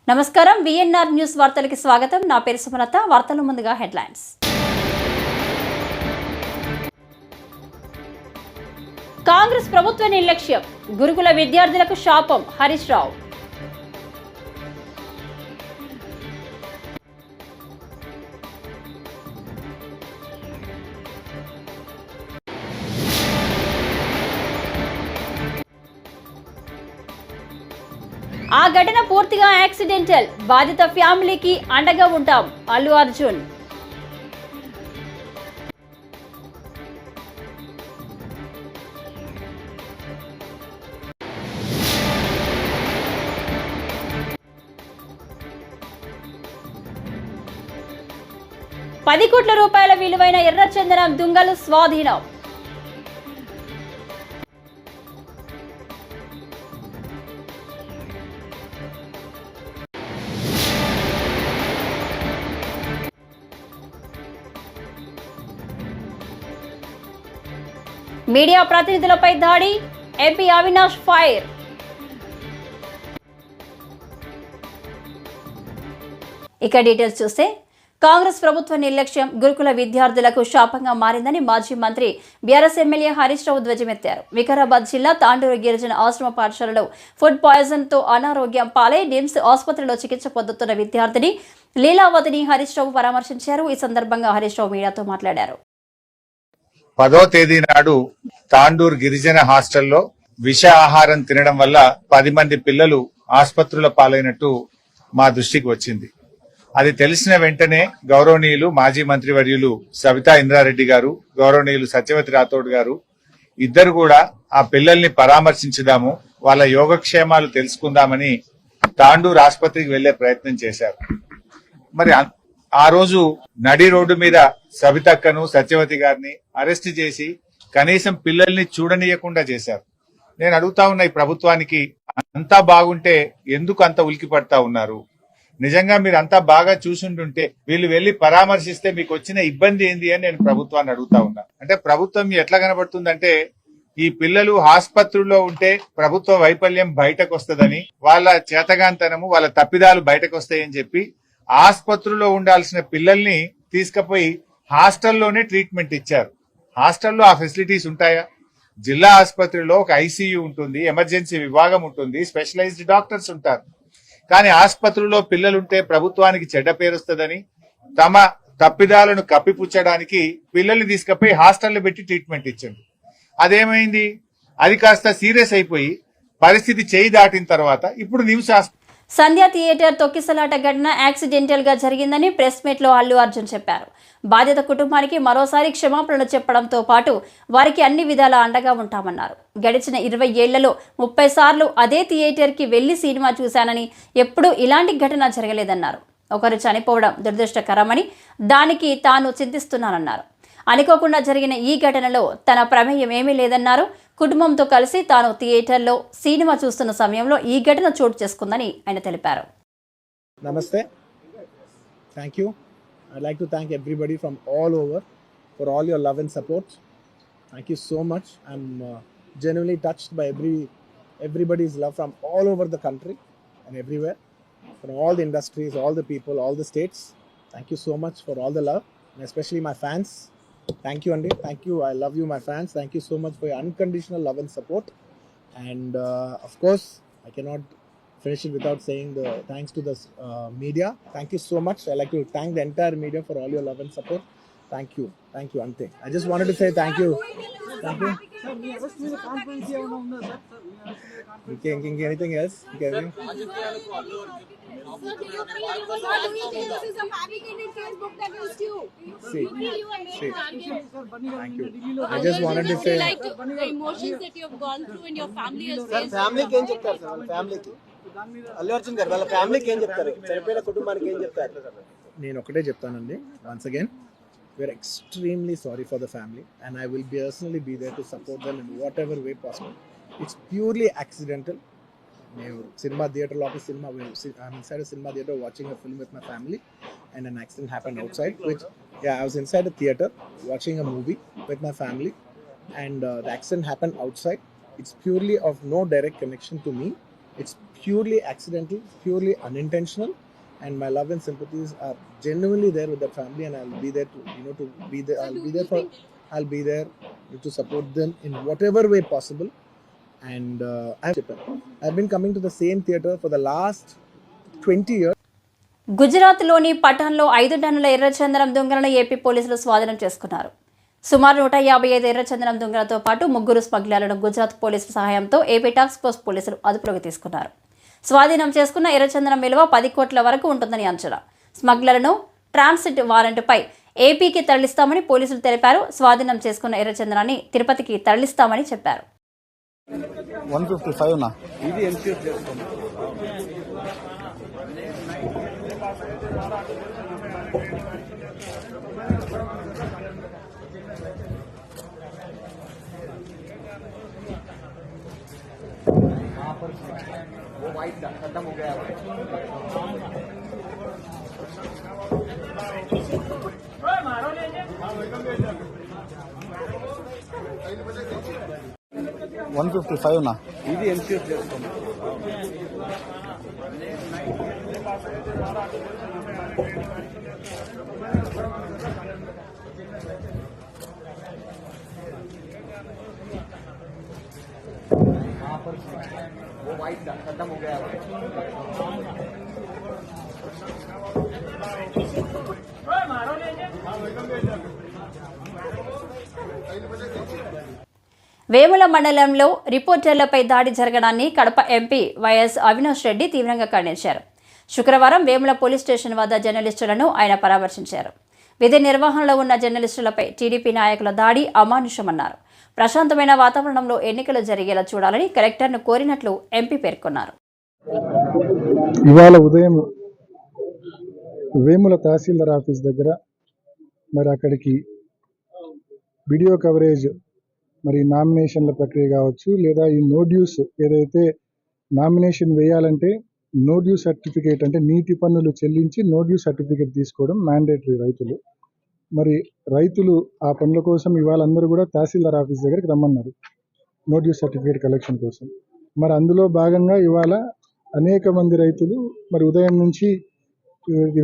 నమస్కారం VNR news వార్తలకు స్వాగతం. నా పేరు సుమలత. వార్తల ముందుగా హెడ్లైన్స్. కాంగ్రెస్ ప్రభుత్వ నిర్లక్ష్యం, గురుకుల విద్యార్థులకు శాపం. హరీష్ రావు. ఆ ఘటన పూర్తిగా యాక్సిడెంటల్, బాధిత ఫ్యామిలీకి అండగా ఉంటాం. అల్లు అర్జున్. ₹10 కోట్ల విలువైన ఎర్రచందనం దుంగలు స్వాధీనం. మీడియా ప్రతినిధులపై దాడి, ఎంపీ అవినాష్ ఫైర్. ఇక డీటెయిల్స్ చూస్తే, కాంగ్రెస్ ప్రభుత్వ నిర్లక్ష్యం గురుకుల విద్యార్థులకు శాపంగా మారిందని మాజీ మంత్రి బీఆర్ఎస్ ఎమ్మెల్యే హరీష్ రావు ధ్వజమెత్తారు. వికారాబాద్ జిల్లా తాండూరు గిరిజన ఆశ్రమ పాఠశాలలో ఫుడ్ పాయిజన్ తో అనారోగ్యం పాలై నిమ్స్ ఆసుపత్రిలో చికిత్స పొందుతున్న విద్యార్థిని లీలావతిని హరీష్ రావు పరామర్శించారు. ఈ సందర్భంగా హరీష్ రావు మీడియాతో మాట్లాడారు. 10వ తేదీ నాడు తాండూర్ గిరిజన హాస్టల్లో విష ఆహారం తినడం వల్ల 10 మంది పిల్లలు ఆసుపత్రుల పాలైనట్టు మా దృష్టికి వచ్చింది. అది తెలిసిన వెంటనే గౌరవనీయులు మాజీ మంత్రివర్యులు సబితా ఇంద్రారెడ్డి గారు, గౌరవనీయులు సత్యవతి రాథోడ్ గారు ఇద్దరు కూడా ఆ పిల్లల్ని పరామర్శించుదాము, వాళ్ళ యోగక్షేమాలు తెలుసుకుందామని తాండూర్ ఆసుపత్రికి వెళ్లే ప్రయత్నం చేశారు. మరి ఆ రోజు నడి రోడ్డు మీద సబితక్కను సత్యవతి గారిని అరెస్ట్ చేసి కనీసం పిల్లల్ని చూడనీయకుండా చేశారు. నేను అడుగుతా ఉన్నా ఈ ప్రభుత్వానికి, అంతా బాగుంటే ఎందుకు అంత ఉలికి పడతా ఉన్నారు? నిజంగా మీరు అంతా బాగా చూసుంటుంటే వీళ్ళు వెళ్లి పరామర్శిస్తే మీకు వచ్చిన ఇబ్బంది ఏంది అని నేను ప్రభుత్వాన్ని అడుగుతా ఉన్నా. అంటే ప్రభుత్వం ఎట్లా కనబడుతుందంటే, ఈ పిల్లలు ఆసుపత్రుల్లో ఉంటే ప్రభుత్వ వైఫల్యం బయటకు వస్తుందని, వాళ్ళ చేతగాంతనము వాళ్ళ తప్పిదాలు బయటకు వస్తాయని చెప్పి ఆసుపత్రిలో ఉండాల్సిన పిల్లల్ని తీసుకుపోయి హాస్టల్లోనే ట్రీట్మెంట్ ఇచ్చారు. హాస్టల్లో ఆ ఫెసిలిటీస్ ఉంటాయా? జిల్లా ఆసుపత్రిలో ఒక ఐసీయూ ఉంటుంది, ఎమర్జెన్సీ విభాగం ఉంటుంది, స్పెషలైజ్డ్ డాక్టర్స్ ఉంటారు. కానీ ఆసుపత్రిలో పిల్లలుంటే ప్రభుత్వానికి చెడ్డ పేరుస్తుందని తమ తప్పిదాలను కప్పిపుచ్చడానికి పిల్లల్ని తీసుకుపోయి హాస్టల్లో పెట్టి ట్రీట్మెంట్ ఇచ్చింది. అదేమైంది? అది కాస్త సీరియస్ అయిపోయి పరిస్థితి చేయి దాటిన తర్వాత ఇప్పుడు నిమ్స్ సంధ్య థియేటర్ తొక్కిసలాట ఘటన యాక్సిడెంటల్ గా జరిగిందని ప్రెస్ మీట్ లో అల్లు అర్జున్ చెప్పారు. బాధిత కుటుంబానికి మరోసారి క్షమాపణలు చెప్పడంతో పాటు వారికి అన్ని విధాల అండగా ఉంటామన్నారు. గడిచిన 20 ఏళ్లలో 30 సార్లు అదే థియేటర్ కి వెళ్లి సినిమా చూశానని, ఎప్పుడూ ఇలాంటి ఘటన జరగలేదన్నారు. ఒకరు చనిపోవడం దురదృష్టకరమని దానికి తాను చింతిస్తున్నానన్నారు. అనుకోకుండా జరిగిన ఈ ఘటనలో తన ప్రమేయం ఏమీ లేదన్నారు. కుటుంబంతో కలిసి తాను థియేటర్లో సినిమా చూస్తున్న సమయంలో ఈ ఘటన చోటు చేసుకుందని ఆయన తెలిపారు. నమస్తే, thank you. I'd like to thank everybody from all over for all your love and support. Thank you so much. I'm genuinely touched by everybody's love from all over the country and everywhere, from all the industries, all the people, all the states. Thank you so much for all the love, and especially my fans. Thank you, Andy. Thank you. I love you, my fans. Thank you so much for your unconditional love and support. And of course, I cannot finish it without saying the thanks to the media. Thank you so much. I like to thank the entire media for all your love and support. Thank you, Ante. I just wanted to say thank you. Thank you. Anything else? Kevin? See. Thank you. I just wanted to say the emotions that you have gone through and your family has faced. Family ఏం చెప్తారు sir? ఫ్యామిలీకి అల్లు అర్జున్ గారు వాళ్ళ ఫ్యామిలీకి ఏం చెప్తారు? చనిపోయిన కుటుంబానికి ఏం చెప్తారు? నేను ఒకటే చెప్తానండి. Once again, we are extremely sorry for the family and I will personally be there to support them in whatever way possible. It's purely accidental. నేను సినిమా థియేటర్లో I'm inside a cinema theater watching a film with my family and an accident happened outside, which I was inside a theater watching a movie with my family and the accident happened outside. It's purely of no direct connection to me. It's purely accidental, purely unintentional, and my love and sympathies are genuinely there with that family, and I'll be there to be there. I'll be there to support them in whatever way possible. And I've been coming to the same theater for the last 20 years. గుజరాత్లోని పఠాన్లో 5 టన్నుల ఎర్రచందనం దొంగలను AP పోలీసులు స్వాధీనం చేసుకున్నారు. సుమారు 155 ఎర్రచందనం దొంగలతో పాటు 3 స్మగ్లర్లను గుజరాత్ పోలీసుల సహాయంతో ఏపీ టాస్క్ ఫోర్స్ పోలీసులు అదుపులోకి తీసుకున్నారు. స్వాధీనం చేసుకున్న ఎర్రచందనం విలువ 10 కోట్ల వరకు ఉంటుందని అంచనా. స్మగ్లర్లను ట్రాన్సిట్ వారెంట్పై ఏపీకి తరలిస్తామని పోలీసులు తెలిపారు. స్వాధీనం చేసుకున్న ఎర్రచందనాన్ని తిరుపతికి తరలిస్తామని చెప్పారు. 155 నా ఇది ఎన్క్యూర్ చేసుకోండి. वो वाइट खत्म हो गया. 155 నా ఇది ఎన్క్యూర్ చేసుకోండి. वो वाइट खत्म हो गया. వేముల మండలంలో రిపోర్టర్లపై దాడి జరగడాన్ని కడప ఎంపీ వైఎస్ అవినాష్ రెడ్డి తీవ్రంగా ఖండించారు. శుక్రవారం వేముల పోలీస్ స్టేషన్ వద్ద జర్నలిస్టులను ఆయన పరామర్శించారు. విధి నిర్వహణలో ఉన్న జర్నలిస్టులపై టీడీపీ నాయకుల దాడి అమానుషమన్నారు. ప్రశాంతమైన వాతావరణంలో ఎన్నికలు జరిగేలా చూడాలని కలెక్టర్ను కోరినట్లు ఎంపీ పేర్కొన్నారు. ఇవాళ ఉదయం వేముల తహసీల్దార్ ఆఫీస్ దగ్గర మరి అక్కడికి వీడియో కవరేజ్ మరి నామినేషన్ల ప్రక్రియ కావచ్చు, లేదా ఈ నో డ్యూస్ ఏదైతే నామినేషన్ వేయాలంటే నో డ్యూ సర్టిఫికేట్ అంటే నీటి పన్నులు చెల్లించి నో డ్యూ సర్టిఫికేట్ తీసుకోవడం మ్యాండేటరీ రైతులు ఆ పనుల కోసం ఇవాళ అందరూ కూడా తహసీల్దార్ ఆఫీస్ దగ్గరికి రమ్మన్నారు నో డ్యూ సర్టిఫికేట్ కలెక్షన్ కోసం. మరి అందులో భాగంగా ఇవాళ అనేక మంది రైతులు మరి ఉదయం నుంచి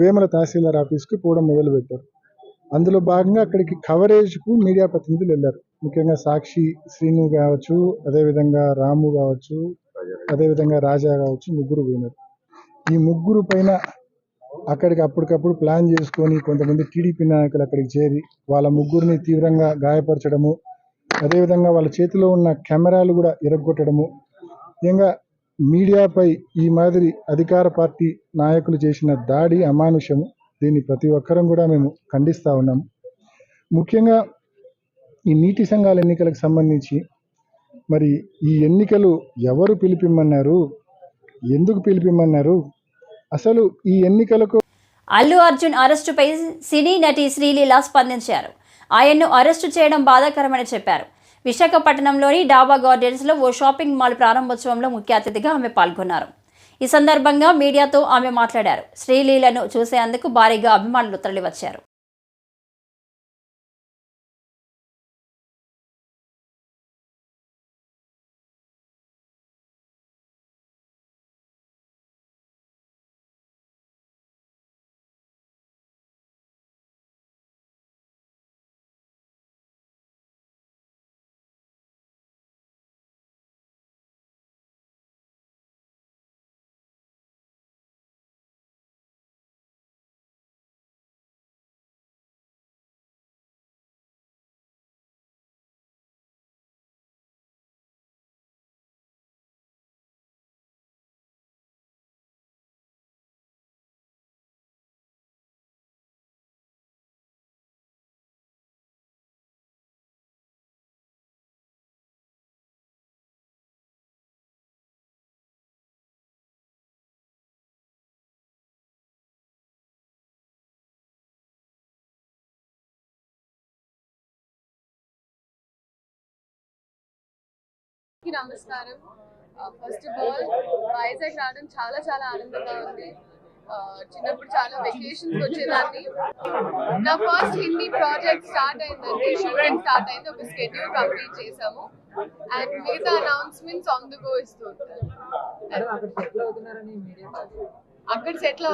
వేముల తహసీల్దార్ ఆఫీస్కి పోవడం మొదలుపెట్టారు. అందులో భాగంగా అక్కడికి కవరేజ్కు మీడియా ప్రతినిధులు వెళ్ళారు. ముఖ్యంగా సాక్షి శ్రీను కావచ్చు, అదేవిధంగా రాము కావచ్చు, అదేవిధంగా రాజా కావచ్చు, 3 పోయినారు. ఈ 3 పైన అక్కడికి అప్పటికప్పుడు ప్లాన్ చేసుకొని కొంతమంది టీడీపీ నాయకులు అక్కడికి చేరి వాళ్ళ 3 తీవ్రంగా గాయపరచడము, అదేవిధంగా వాళ్ళ చేతిలో ఉన్న కెమెరాలు కూడా ఎరగొట్టడము, ముఖ్యంగా మీడియాపై ఈ మాదిరి అధికార పార్టీ నాయకులు చేసిన దాడి అమానుషము. దీన్ని ప్రతి ఒక్కరం కూడా మేము ఖండిస్తూ ఉన్నాము. ముఖ్యంగా ఈ నీటి సంఘాల ఎన్నికలకు సంబంధించి మరి ఈ ఎన్నికలు ఎవరు పిలిపిమ్మన్నారు, ఎందుకు పిలిపిమ్మన్నారు, అసలు ఈ ఎన్నికలకు అల్లు అర్జున్ అరెస్టుపై సినీ నటి శ్రీలీల స్పందించారు. ఆయన్ను అరెస్టు చేయడం బాధాకరమని చెప్పారు. విశాఖపట్నంలోని డాబా గార్డెన్స్లో ఓ షాపింగ్ మాల్ ప్రారంభోత్సవంలో ముఖ్య అతిథిగా ఆమె పాల్గొన్నారు. ఈ సందర్భంగా మీడియాతో ఆమె మాట్లాడారు. శ్రీలీలను చూసేందుకు భారీగా అభిమానులు తరలివచ్చారు. నమస్కారం. ఫస్ట్ ఆఫ్ ఆల్ వైజాగ్ రావడం చాలా ఆనందంగా ఉంది. చిన్నప్పుడు చాలా వెకేషన్స్ వచ్చేదాన్ని. నా ఫస్ట్ హిందీ ప్రాజెక్ట్ స్టార్ట్ అయిందండి, షూటింగ్ స్టార్ట్ అయింది, ఒక స్కెడ్యూల్ కంప్లీట్ చేసాము అండ్ మిగతా అనౌన్స్మెంట్స్ ఆన్ ది గో ఇస్తూ ఉంటారు. అక్కడ సెటిల్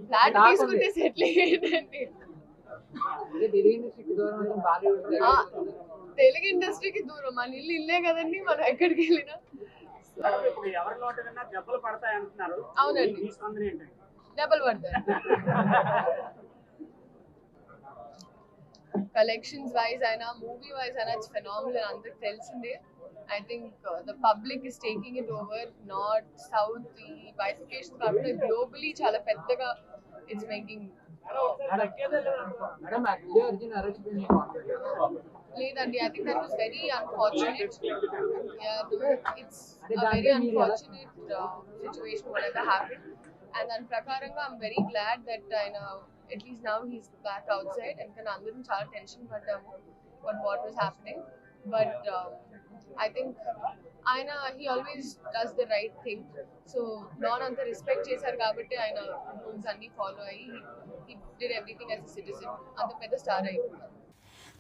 ఫ్లాట్ తీసుకుంటే సెటిల్ అయ్యేదండి. తెలుగు ఇండస్ట్రీకి దూరం, మన ఇల్లే కదండి, మనం ఎక్కడికి వెళ్ళినా. అవునండి, డబ్బులు పడతాయి. కలెక్షన్స్ వైజ్ అయినా మూవీ వైజ్ అయినా ఇట్స్ ఫెనామినల్, అందరికి తెలిసిందే. I think the public is taking it over. North, South, the bifurcation కాకుండా globally చాలా పెద్దగా it's making. లేదండి, I think that was very unfortunate. Yeah, it's a very unfortunate situation whatever happened. And దాని ప్రకారంగా I'm very glad that at least now he's back outside. ఎందుకంటే అందరం చాలా tension పడ్డాము on what was happening. But I think he always does the right thing. So అంత respect చేశారు కాబట్టి ఆయన రూల్స్ అన్ని ఫాలో అయ్యి he did everything as a citizen. అంత పెద్ద స్టార్ అయిపోయారు.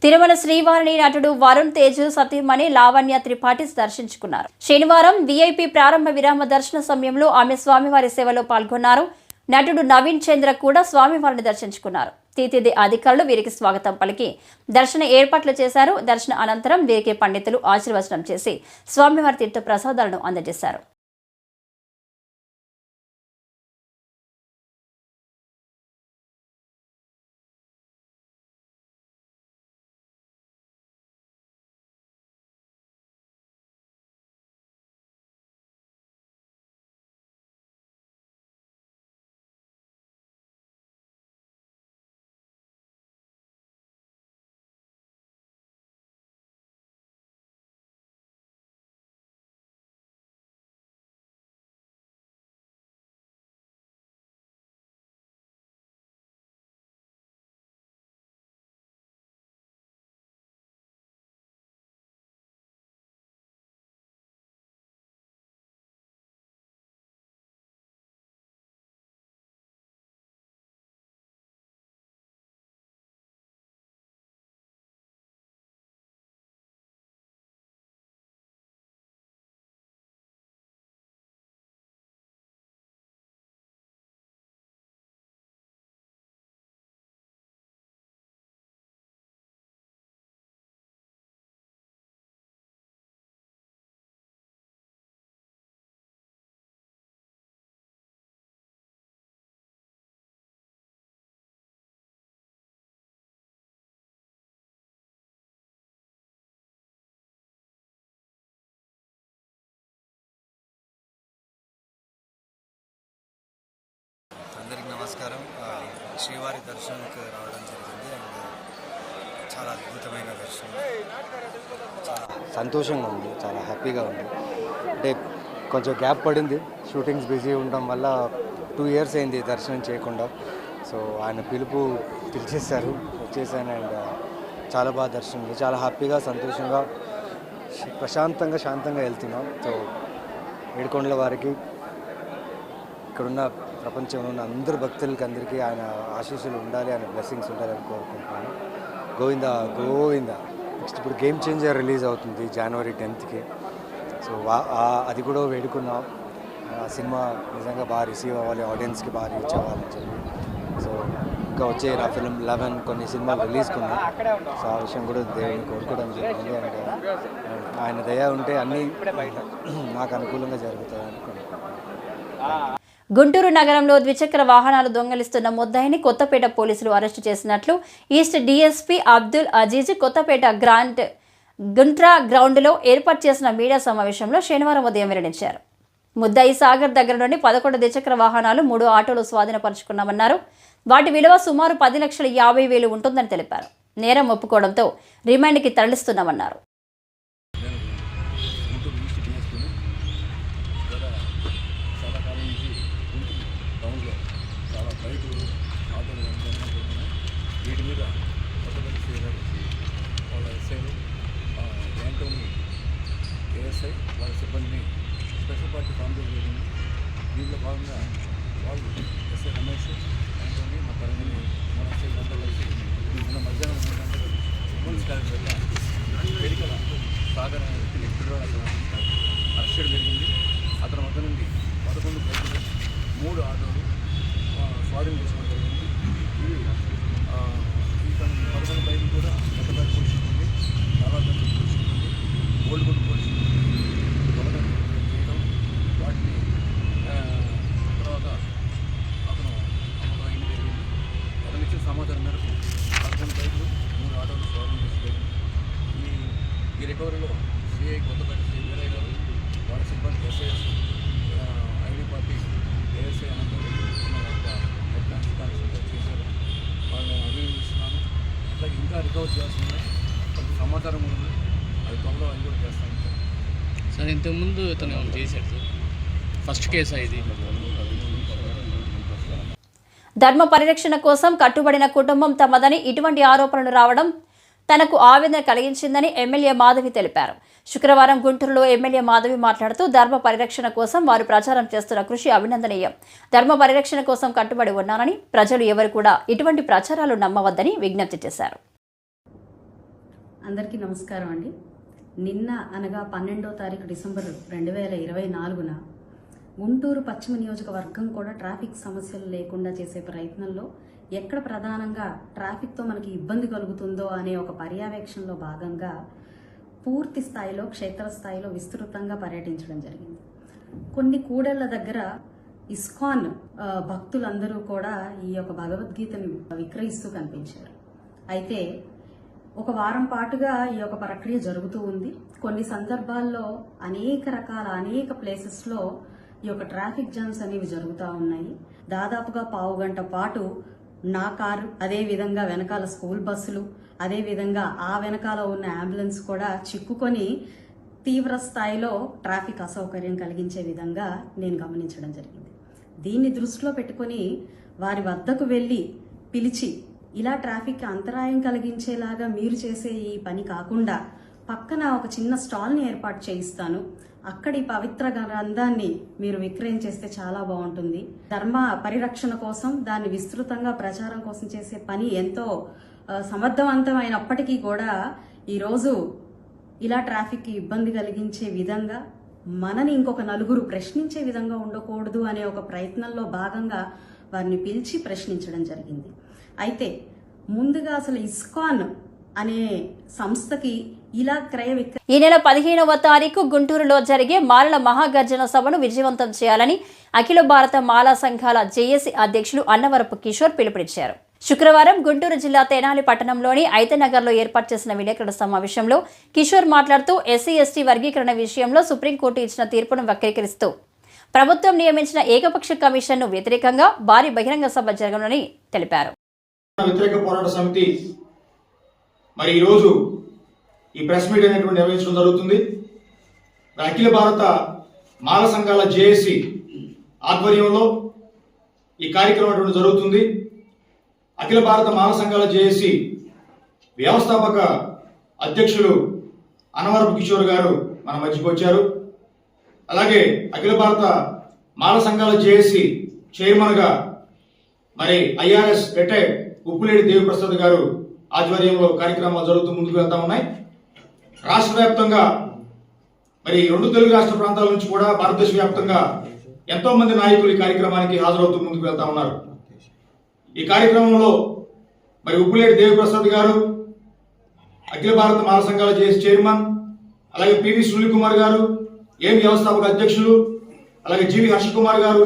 తిరుమల శ్రీవారిని నటుడు వరుణ్ తేజ్ సతీమణి లావణ్య త్రిపాఠి దర్శించుకున్నారు. శనివారం వీఐపీ ప్రారంభ విరామ దర్శన సమయంలో ఆమె స్వామివారి సేవలో పాల్గొన్నారు. నటుడు నవీన్ చంద్ర కూడా స్వామివారిని దర్శించుకున్నారు. టీటీడీ అధికారులు వీరికి స్వాగతం పలికి దర్శన ఏర్పాట్లు చేశారు. దర్శన అనంతరం వీరికి పండితులు ఆశీర్వచనం చేసి స్వామివారి తీర్థ ప్రసాదాలను అందజేశారు. అందరికి నమస్కారం. శ్రీవారి దర్శనంకి రావడం జరిగింది అండ్ చాలా అద్భుతమైన దర్శనం. చాలా సంతోషంగా ఉంది, చాలా హ్యాపీగా ఉంది. అంటే కొంచెం గ్యాప్ పడింది, షూటింగ్స్ బిజీ ఉండడం వల్ల 2 years అయింది దర్శనం చేయకుండా. సో ఆయన పిలిచేశారు, వచ్చేసాను అండ్ చాలా బాగా దర్శనం, చాలా హ్యాపీగా సంతోషంగా ప్రశాంతంగా శాంతంగా వెళ్తున్నాం. సో ఏడుకొండల వారికి ఇక్కడున్న ప్రపంచంలో ఉన్న అందరు భక్తులకి అందరికీ ఆయన ఆశీస్సులు ఉండాలి, ఆయన బ్లెస్సింగ్స్ ఉండాలని కోరుకుంటున్నాను. గోవిందా గోవిందా. నెక్స్ట్ ఇప్పుడు గేమ్ చేంజర్ రిలీజ్ అవుతుంది January 10th. సో అది కూడా వేడుకున్నాం. ఆ సినిమా నిజంగా బాగా రిసీవ్ అవ్వాలి, ఆడియన్స్కి బాగా రీచ్ అవ్వాలని చెప్పి. సో ఇంకా వచ్చే నా ఫిల్మ్ 11 కొన్ని సినిమాలు రిలీజ్కి ఉన్నాయి. సో ఆ విషయం కూడా దేవుని కోరుకోవడం జరిగింది అండ్ ఆయన దయ ఉంటే అన్నీ నాకు అనుకూలంగా జరుగుతాయని కోరుకుంటున్నాను. గుంటూరు నగరంలో ద్విచక్ర వాహనాలు దొంగలిస్తున్న ముద్దాయిని కొత్తపేట పోలీసులు అరెస్టు చేసినట్లు ఈస్ట్ డీఎస్పీ అబ్దుల్ అజీజ్ కొత్తపేట గుంట్రా గ్రౌండ్లో ఏర్పాటు చేసిన మీడియా సమావేశంలో శనివారం ఉదయం వెల్లడించారు. ముద్దాయి సాగర్ దగ్గరలోని 11 ద్విచక్ర వాహనాలు 3 ఆటోలు స్వాధీనపరుచుకున్నామన్నారు. వాటి విలువ సుమారు 10,50,000 ఉంటుందని తెలిపారు. నేరం ఒప్పుకోవడంతో రిమాండ్కి తరలిస్తున్నామన్నారు. వాళ్ళ సిబ్బందిని స్పెషల్ పార్టీ ఫామ్ జరిగింది. దీంట్లో భాగంగా వాళ్ళు ఎస్ఐ రమేష్ యాంటోనీ మా పరిగణి మనస్సు ఇదంతా కలిసి నిన్న మధ్యాహ్నం 3 గంటలకు పోలీస్ కార్యాలయం వేదికల సాగర్ అనే వ్యక్తిని అక్కడ అరెస్ట్ చేయడం జరిగింది. అతని వద్ద నుండి 11 బైకులు 3 ఆటోలు స్వాధీనం చేసుకోవడం జరిగింది. ఇవి ఈ 11 బైకులు కూడా మెట్టపల్లి పోలీస్ ఉంది, నారాయణ పోలీస్ ఉంది, గోల్డ్గుండ్ పోలీస్ దొంగతనం చేయడం, వాటిని తర్వాత అతను అమ్మగా ఇంటి జరిగింది. అతను ఇచ్చిన సమాచారం మేరకు 11 బైకులు 3 ఆటోలు స్వాధీనం చేసుకోవడం. ఈ రికవరీలో సిఐ కొత్తపేట శ్రీ వీరయ్య గారు, వాళ్ళ సిబ్బంది ఎస్ఐఎస్ ఐడి పార్టీ ఏఎస్ఐ అనంతరం హెడ్ కానిస్టేబుల్ చేశారు. వాళ్ళని అభినందిస్తున్నాను. అట్లాగే ఇంకా రికవర్ చేయాల్సిన కొంత సమాచారం ఉంది, అది త్వరలో అది కూడా చేస్తాను సార్. ఇంతకుముందు ఇతను ఏమైనా చేశాడు సార్? ఫస్ట్ కేసు ఇది. ధర్మ పరిరక్షణ కోసం కట్టుబడిన కుటుంబం తమదని ఇటువంటి ఆరోపణలు రావడం తనకు ఆవేదన కలిగించిందని ఎమ్మెల్యే మాధవి తెలిపారు. శుక్రవారం గుంటూరులో ఎమ్మెల్యే మాధవి మాట్లాడుతూ ధర్మ పరిరక్షణ కోసం వారు ప్రచారం చేస్తున్న కృషి అభినందనీయం. ధర్మ పరిరక్షణ కోసం కట్టుబడి ఉన్నారని, ప్రజలు ఎవరు కూడా ఇటువంటి ప్రచారాలు నమ్మవద్దని విజ్ఞప్తి చేశారు. అందరికీ నమస్కారం అండి. నిన్న అనగా 12వ తారీఖు డిసెంబర్ 2024న గుంటూరు పశ్చిమ నియోజకవర్గం కూడా ట్రాఫిక్ సమస్యలు లేకుండా చేసే ప్రయత్నంలో ఎక్కడ ప్రధానంగా ట్రాఫిక్తో మనకి ఇబ్బంది కలుగుతుందో అనే ఒక పర్యవేక్షణలో భాగంగా పూర్తి స్థాయిలో క్షేత్రస్థాయిలో విస్తృతంగా పర్యటించడం జరిగింది. కొన్ని కూడళ్ల దగ్గర ఇస్కాన్ భక్తులందరూ కూడా ఈ యొక్క భగవద్గీతను విక్రయిస్తూ కనిపించారు. అయితే ఒక వారం పాటుగా ఈ యొక్క ప్రక్రియ జరుగుతూ ఉంది. కొన్ని సందర్భాల్లో అనేక ప్లేసెస్లో ఈ యొక్క ట్రాఫిక్ జామ్స్ అనేవి జరుగుతూ ఉన్నాయి. దాదాపుగా పావు గంట పాటు నా కారు, అదే విధంగా వెనకాల స్కూల్ బస్సులు, అదే విధంగా ఆ వెనకాల ఉన్న అంబులెన్స్ కూడా చిక్కుకొని తీవ్ర స్థాయిలో ట్రాఫిక్ అసౌకర్యం కలిగించే విధంగా నేను గమనించడం జరిగింది. దీన్ని దృష్టిలో పెట్టుకొని వారి వద్దకు వెళ్ళి పిలిచి, ఇలా ట్రాఫిక్ అంతరాయం కలిగించేలాగా మీరు చేసే ఈ పని కాకుండా పక్కన ఒక చిన్న స్టాల్ని ఏర్పాటు చేయిస్తాను, అక్కడి పవిత్ర గ్రంథాన్ని మీరు విక్రయం చేస్తే చాలా బాగుంటుంది. ధర్మ పరిరక్షణ కోసం, దాన్ని విస్తృతంగా ప్రచారం కోసం చేసే పని ఎంతో సమర్థవంతమైనప్పటికీ కూడా ఈరోజు ఇలా ట్రాఫిక్ ఇబ్బంది కలిగించే విధంగా, మనని ఇంకొక నలుగురు ప్రశ్నించే విధంగా ఉండకూడదు అనే ఒక ప్రయత్నంలో భాగంగా వారిని పిలిచి ప్రశ్నించడం జరిగింది. అయితే ముందుగా అసలు ఇస్కాన్ అనే సంస్థకి ఇలా ఈ నెల 15వ తారీఖు గుంటూరులో జరిగే మాలల మహాగర్జన సభను విజయవంతం చేయాలని అఖిల భారత మాలా సంఘాల జేఏసీ అధ్యక్షులు అన్నవరపు కిషోర్ పిలుపునిచ్చారు. శుక్రవారం గుంటూరు జిల్లా తెనాలి పట్టణంలోని ఐతనగర్లో ఏర్పాటు చేసిన విలేకరుల సమావేశంలో కిషోర్ మాట్లాడుతూ ఎస్సీ ఎస్టీ వర్గీకరణ విషయంలో సుప్రీంకోర్టు ఇచ్చిన తీర్పును వక్రీకరిస్తూ ప్రభుత్వం నియమించిన ఏకపక్ష కమిషన్ను వ్యతిరేకంగా భారీ బహిరంగ సభ జరగనుందని తెలిపారు. వ్యతిరేక పోరాట సమితి మరి ఈరోజు ఈ ప్రెస్ మీట్ అనేటువంటి నిర్వహించడం జరుగుతుంది. అఖిల భారత మాల సంఘాల జేఏసీ ఆధ్వర్యంలో ఈ కార్యక్రమం జరుగుతుంది. అఖిల భారత మాల సంఘాల జేఏసీ వ్యవస్థాపక అధ్యక్షులు అన్నవరపు కిషోర్ గారు మన మధ్యకు వచ్చారు. అలాగే అఖిల భారత మాల సంఘాల జేఏసీ చైర్మన్గా మరి ఐఆర్ఎస్ రిటైర్డ్ ఉప్పులేడి దేవిప్రసాద్ గారు ఆధ్వర్యంలో కార్యక్రమాలు జరుగుతూ ముందుకు వెళ్తా ఉన్నాయి. రాష్ట్ర వ్యాప్తంగా మరి 2 తెలుగు రాష్ట్ర ప్రాంతాల నుంచి కూడా భారతదేశ వ్యాప్తంగా ఎంతో మంది నాయకులు ఈ కార్యక్రమానికి హాజరవుతూ ముందుకు వెళ్తా ఉన్నారు. ఈ కార్యక్రమంలో మరి ఉప్పులేడి దేవిప్రసాద్ గారు, అఖిల భారత మాల సంఘాల జేఏసీ చైర్మన్, అలాగే పివి సునీల్ కుమార్ గారు, ఏం వ్యవస్థాపక అధ్యక్షులు, అలాగే జీవి హర్ష కుమార్ గారు.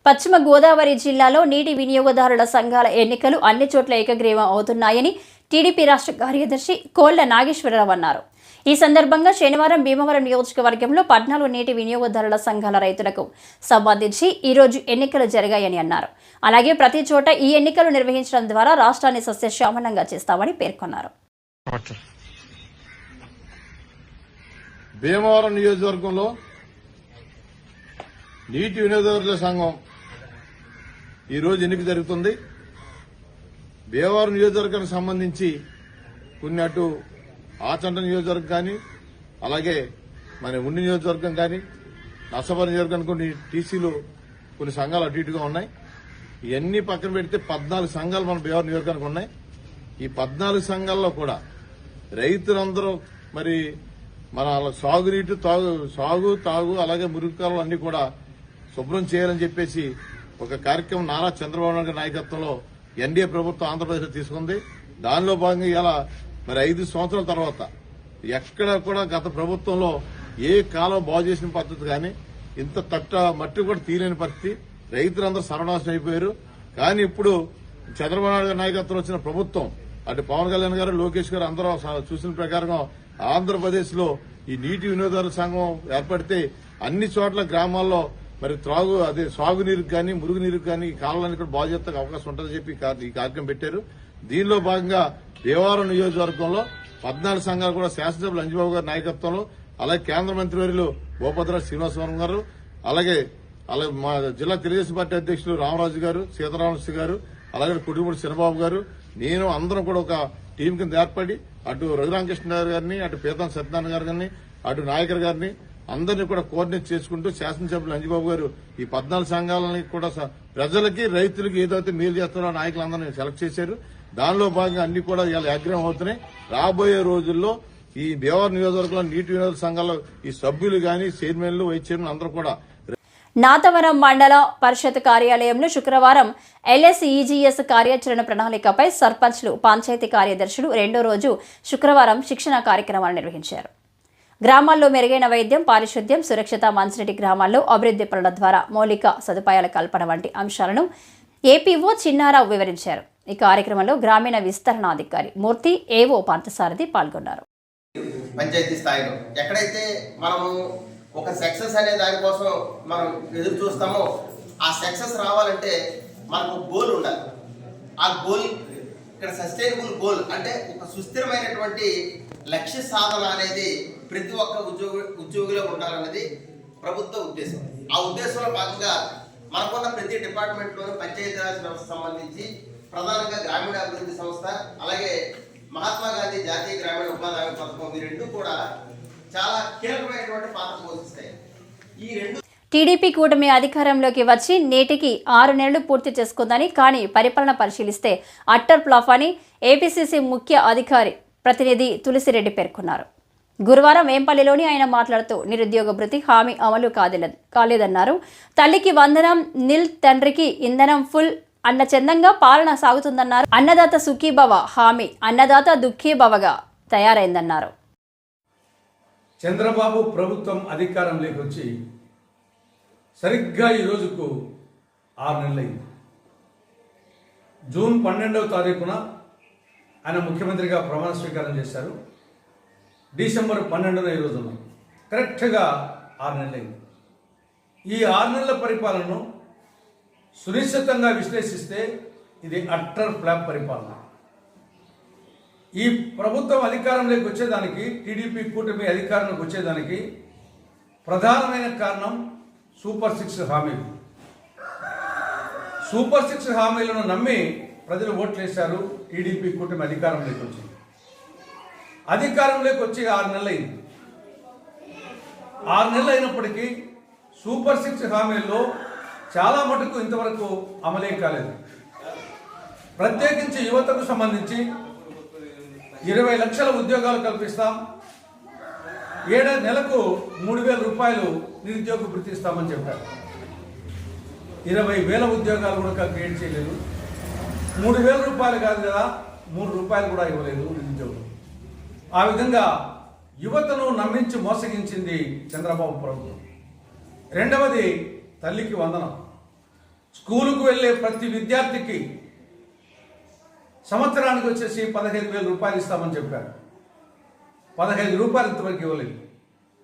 పశ్చిమ గోదావరి జిల్లాలో నీటి వినియోగదారుల సంఘాల ఎన్నికలు అన్ని చోట్ల ఏకగ్రీవం అవుతున్నాయని టీడీపీ రాష్ట్ర కార్యదర్శి కోళ్ల నాగేశ్వరరావు అన్నారు. ఈ సందర్భంగా శనివారం భీమవరం నియోజకవర్గంలో 14 నీటి వినియోగదారుల సంఘాల రైతులకు సంబంధించి ఈరోజు ఎన్నికలు జరిగాయని అన్నారు. అలాగే ప్రతి చోట ఈ ఎన్నికలు నిర్వహించడం ద్వారా రాష్ట్రాన్ని సస్యశ్యామలంగా చేస్తామని పేర్కొన్నారు. భీమవరం నియోజకవర్గంలో నీటి వినియోగదారుల సంఘం ఈరోజు ఎన్నిక జరుగుతుంది. భీమవరం నియోజకవర్గానికి సంబంధించి కొన్ని అటు ఆచంట నియోజకవర్గం కానీ, అలాగే మన ఉండి నియోజకవర్గం కానీ, నర్సాపురం నియోజకవర్గం కొన్ని టీసీలు కొన్ని సంఘాలు అటు ఇటుగా ఉన్నాయి. ఇవన్నీ పక్కన పెడితే 14 సంఘాలు మన భీమవరం నియోజకవర్గానికి ఉన్నాయి. ఈ 14 సంఘాల్లో కూడా రైతులందరూ మరి మన సాగునీటి తాగు అలాగే మురుగు కాలువలు అన్ని కూడా శుభ్రం చేయాలని చెప్పేసి ఒక కార్యక్రమం నారా చంద్రబాబు నాయుడు నాయకత్వంలో ఎన్డీఏ ప్రభుత్వం ఆంధ్రప్రదేశ్లో తీసుకుంది. దానిలో భాగంగా ఇలా మరి 5 సంవత్సరాల తర్వాత ఎక్కడ కూడా గత ప్రభుత్వంలో ఏ కాలం బాగు చేసిన పద్ధతి కానీ ఇంత మట్టి కూడా తీయలేని పరిస్థితి, రైతులందరూ సర్వనాశనం అయిపోయారు. కానీ ఇప్పుడు చంద్రబాబు నాయుడు నాయకత్వం వచ్చిన ప్రభుత్వం అటు పవన్ కళ్యాణ్ గారు, లోకేష్ గారు అందరూ చూసిన ప్రకారం ఆంధ్రప్రదేశ్ లో ఈ నీటి వినియోగదారుల సంఘం ఏర్పడితే అన్ని చోట్ల గ్రామాల్లో మరి సాగునీరుకు కానీ మురుగునీరుకు కానీ ఈ కాలువలన్నీ కూడా బాగు చేస్తే అవకాశం ఉంటుందని చెప్పి ఈ కార్యక్రమం పెట్టారు. దీనిలో భాగంగా భీమవరం నియోజకవర్గంలో 14 సంఘాలు కూడా శాసనసభ్యులు అంజబాబు గారి నాయకత్వంలో, అలాగే కేంద్ర మంత్రివర్యులు భూపతిరాజు శ్రీనివాసవరం గారు, అలాగే మా జిల్లా తెలుగుదేశం పార్టీ అధ్యక్షులు రామరాజు గారు, సీతారామకృష్ణ గారు, అలాగే కుటుంబుడు చిన్నబాబు గారు, నేను అందరం కూడా ఒక టీం కింద ఏర్పడి అటు రఘురామకృష్ణ గారిని, అటు పీతం సత్యనారాయణ గారిని, అటు నాయకర్ గారిని అందరినీ కూడా కోఆర్డినేట్ చేసుకుంటూ శాసనసభ్యులు అంజబాబు గారు ఈ 14 సంఘాలని కూడా ప్రజలకి రైతులకి ఏదైతే మేలు చేస్తున్నారో నాయకులందరినీ సెలెక్ట్ చేశారు. దానిలో భాగంగా అన్ని కూడా ఇలా అగ్రహం అవుతున్నాయి. రాబోయే రోజుల్లో ఈ భీమవరం నియోజకవర్గంలో నీటి వినియోగ సంఘాల్లో ఈ సభ్యులు గాని, చైర్మన్లు, వైస్ చైర్మన్ అందరూ కూడా నాతవరం మండల పరిషత్ కార్యాలయంలో శుక్రవారం LSEGS కార్యాచరణ ప్రణాళికపై సర్పంచ్లు, పంచాయతీ కార్యదర్శులు రెండో రోజు శుక్రవారం శిక్షణ కార్యక్రమాలు నిర్వహించారు. గ్రామాల్లో మెరుగైన వైద్యం, పారిశుద్ధ్యం, సురక్షిత, మంచినీటి, గ్రామాల్లో అభివృద్ధి పనుల ద్వారా మౌలిక సదుపాయాల కల్పన వంటి అంశాలను ఏపీఓ చిన్నారావు వివరించారు. ఈ కార్యక్రమంలో గ్రామీణ విస్తరణాధికారి మూర్తి, ఏవో పార్థసారథి పాల్గొన్నారు. పంచాయతీ స్థాయిలో ఎక్కడైతే మనము ఒక సక్సెస్ అనే దానికోసం మనం ఎదురు చూస్తామో ఆ సక్సెస్ రావాలంటే మనకు గోల్ ఉండాలి. ఆ గోల్ ఇక్కడ సస్టైనబుల్ గోల్ అంటే ఒక సుస్థిరమైనటువంటి లక్ష్య సాధన అనేది ప్రతి ఒక్క ఉద్యోగిలో ఉండాలన్నది ప్రభుత్వ ఉద్దేశం. ఆ ఉద్దేశంలో భాగంగా మనకున్న ప్రతి డిపార్ట్మెంట్లోనూ పంచాయతీరాజ్ వ్యవస్థ సంబంధించి ప్రధానంగా గ్రామీణాభివృద్ధి సంస్థ, అలాగే మహాత్మా గాంధీ జాతీయ గ్రామీణ ఉపాధి హామీ పథకం, ఈ రెండు కూడా చాలా కీలకమైనటువంటి పాత్ర పోషిస్తాయి. ఈ రెండు టీడీపీ కూటమి అధికారంలోకి వచ్చి నేటికి 6 నెలలు పూర్తి చేసుకుందని, కానీ పరిపాలన పరిశీలిస్తే అట్టర్ ఫ్లాప్ అని ఏపీసీసీ ముఖ్య అధికారి ప్రతినిధి తులసిరెడ్డి పేర్కొన్నారు. గురువారం వేంపల్లిలోని ఆయన మాట్లాడుతూ నిరుద్యోగ భృతి హామీ అమలు కాలేదన్నారు. తల్లికి వందనం నిల్, తండ్రికి ఇంధనం ఫుల్ అన్న చందంగా పాలన సాగుతుందన్నారు. అన్నదాత సుఖీభవ హామీ అన్నదాత దుఃఖీభవగా తయారైందన్నారు. చంద్రబాబు ప్రభుత్వం అధికారంలోకి వచ్చి సరిగ్గా ఈ రోజుకు 6 నెలలైంది. జూన్ 12వ తారీఖున ఆయన ముఖ్యమంత్రిగా ప్రమాణ స్వీకారం చేశారు. డిసెంబర్ 12న ఈ రోజున కరెక్ట్గా 6 నెలలైంది. ఈ 6 నెలల పరిపాలనను సునిశ్చితంగా విశ్లేషిస్తే ఇది అట్టర్ ఫ్లాప్ పరిపాలన. ఈ ప్రభుత్వం అధికారంలోకి వచ్చేదానికి, టీడీపీ కూటమి అధికారంలోకి వచ్చేదానికి ప్రధానమైన కారణం సూపర్ 6 హామీలు. సూపర్ 6 హామీలను నమ్మి ప్రజలు ఓట్లేశారు. టీడీపీ కూటమి అధికారంలోకి వచ్చింది. అధికారంలోకి వచ్చి 6 నెలలైంది. 6 నెలలు అయినప్పటికీ సూపర్ 6 హామీల్లో చాలా మటుకు ఇంతవరకు అమలే కాలేదు. ప్రత్యేకించి యువతకు సంబంధించి 20 లక్షల ఉద్యోగాలు కల్పిస్తాం, నెలకు 3,000 రూపాయలు నిరుద్యోగ భృతి ఇస్తామని చెప్పారు. 20,000 ఉద్యోగాలు కూడా క్రియేట్ చేయలేదు. 3,000 రూపాయలు కాదు కదా, 3 రూపాయలు కూడా ఇవ్వలేదు నిరుద్యోగులు. ఆ విధంగా యువతను నమ్మించి మోసగించింది చంద్రబాబు ప్రభుత్వం. రెండవది తల్లికి వందనం. స్కూలుకు వెళ్ళే ప్రతి విద్యార్థికి సంవత్సరానికి వచ్చేసి 15,000 రూపాయలు ఇస్తామని చెప్పారు. 15 రూపాయలు ఇంతవరకు ఇవ్వలేదు.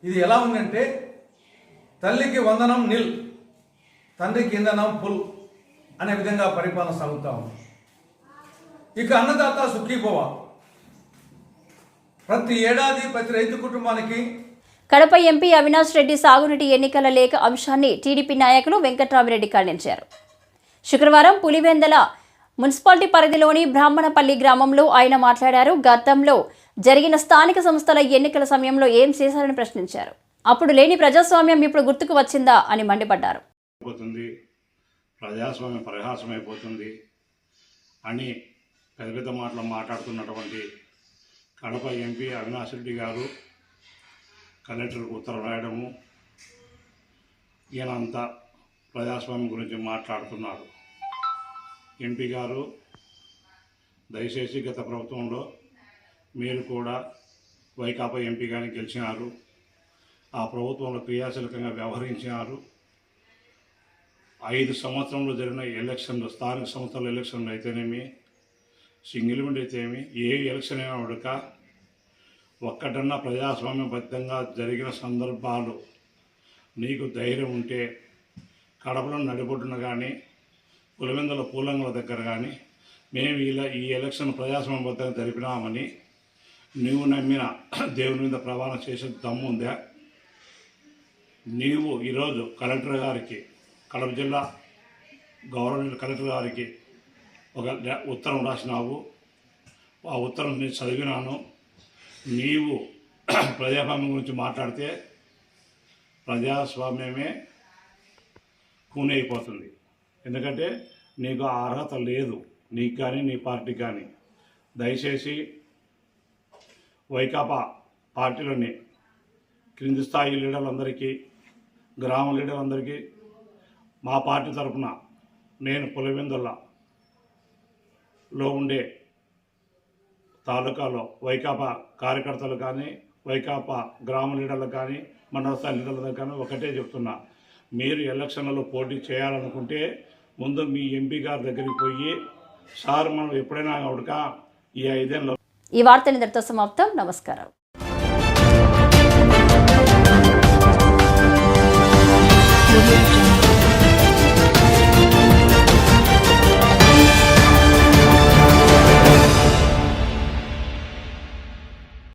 ఇది ఎలా ఉందంటే తల్లికి వందనం నిల్, తండ్రికి ఇంధనం ఫుల్ అనే విధంగా పరిపాలన సాగుతూ ఉంది. ఇక అన్నదాత సుఖీభవ, ప్రతి ఏడాది ప్రతి రైతు కుటుంబానికి. కడప ఎంపీ అవినాష్ రెడ్డి సాగునీటి ఎన్నికల లేఖ అంశాన్ని టీడీపీ నాయకులు వెంకట్రామిరెడ్డి ఖండించారు. శుక్రవారం పులివెందల మున్సిపాలిటీ పరిధిలోని బ్రాహ్మణపల్లి గ్రామంలో ఆయన మాట్లాడారు. గతంలో జరిగిన స్థానిక సంస్థల ఎన్నికల సమయంలో ఏం చేశారని ప్రశ్నించారు. అప్పుడు లేని ప్రజాస్వామ్యం ఇప్పుడు గుర్తుకు వచ్చిందా అని మండిపడ్డారు. ప్రజాస్వామ్యం పరిహాసమైపోతుంది అని పెద్ద పెద్ద మాటలు మాట్లాడుతున్నటువంటి కడప ఎంపీ అవినాష్ రెడ్డి గారు కలెక్టర్కు ఉత్తరం రాయడము, ఈయనంతా ప్రజాస్వామ్యం గురించి మాట్లాడుతున్నారు. ఎంపీ గారు దయచేసి గత ప్రభుత్వంలో మీరు కూడా వైకాపా ఎంపీగానే గెలిచినారు. ఆ ప్రభుత్వంలో క్రియాశీలకంగా వ్యవహరించినారు. 5 సంవత్సరంలో జరిగిన ఎలక్షన్లు, స్థానిక సంస్థల ఎలక్షన్లు అయితేనేమి, సింగిల్ విండో అయితేనేమి, ఏ ఎలక్షన్ అయినా ఉడక ఒక్కటన్నా ప్రజాస్వామ్యబద్ధంగా జరిగిన సందర్భాలు నీకు ధైర్యం ఉంటే కడపలో నడిబొడ్డున కానీ పులివెందుల పూలంగుల దగ్గర కానీ మేము ఈ ఎలక్షన్ ప్రజాస్వామ్యబద్ధంగా జరిపినామని నీవు నమ్మిన దేవుని మీద ప్రమాణం చేసే దమ్ము ఉందా? నీవు ఈరోజు కలెక్టర్ గారికి, కడప జిల్లా గవర్నమెంట్ కలెక్టర్ గారికి ఒక ఉత్తరం రాసినావు. ఆ ఉత్తరం నేను చదివినాను. నీవు ప్రజాస్వామ్యం గురించి మాట్లాడితే ప్రజాస్వామ్యమే కూని అయిపోతుంది. ఎందుకంటే నీకు ఆ అర్హత లేదు, నీకు కానీ నీ పార్టీకి కానీ. దయచేసి వైకాపా పార్టీలోని క్రింది స్థాయి లీడర్లందరికీ, గ్రామ లీడర్లందరికీ మా పార్టీ తరఫున నేను పులివెందులలో ఉండే తాలూకాలో వైకాపా కార్యకర్తలు కానీ, వైకాపా గ్రామ లీడర్లు కానీ, మండల స్థాయి లీడర్లకు కానీ ఒకటే చెప్తున్నా, మీరు ఎలక్షన్లలో పోటీ చేయాలనుకుంటే ముందు మీ ఎంపీ గారి దగ్గరికి పోయి, సార్ మనం ఎప్పుడైనా ఉడక ఈ 5 ఏళ్ళ. ఈ వార్త ఇంతటితో సమాప్తం. నమస్కారం.